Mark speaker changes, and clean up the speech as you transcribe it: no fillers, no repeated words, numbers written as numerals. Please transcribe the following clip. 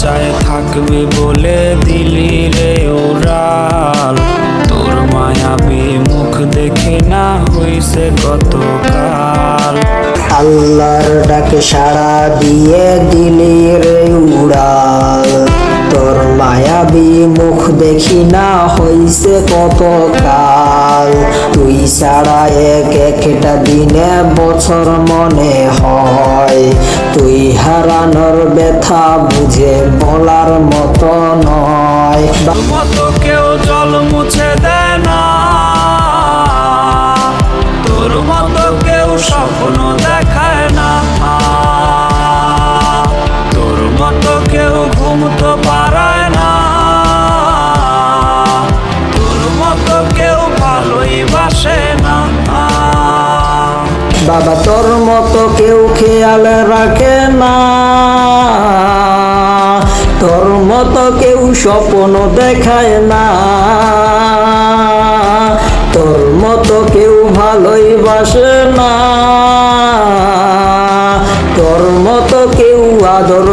Speaker 1: খাঁচায় থাকবে বলে দিলি রে ওরাল। তোর মায়াবী মুখ দেখে না হইছে কতকাল।
Speaker 2: আল্লাহর ডাকে সাড়া দিয়ে দিলি রে উড়াল। তোর মায়াবী মুখ দেখি না হইছে কতকাল। তুই ছাড়া একটা দিনে বছর মনে হয়। তুই হারানোর ব্যথা বুঝে বলার মতো নয়।
Speaker 1: তোর মতো কেউ জল মুছে দেয় না, তোর মতো কেউ স্বপ্ন দেখায় না, তোর মতো কেউ ঘুম তো পারায় না, তোর মতো কেউ ভালোই বাসে না।
Speaker 2: বাবা তোর মতো কেউ খেয়াল রাখে না, তোর মতো কেউ স্বপ্ন দেখায় না, তোর মতো কেউ ভালোই বাসে না, তোর মতো কেউ আদর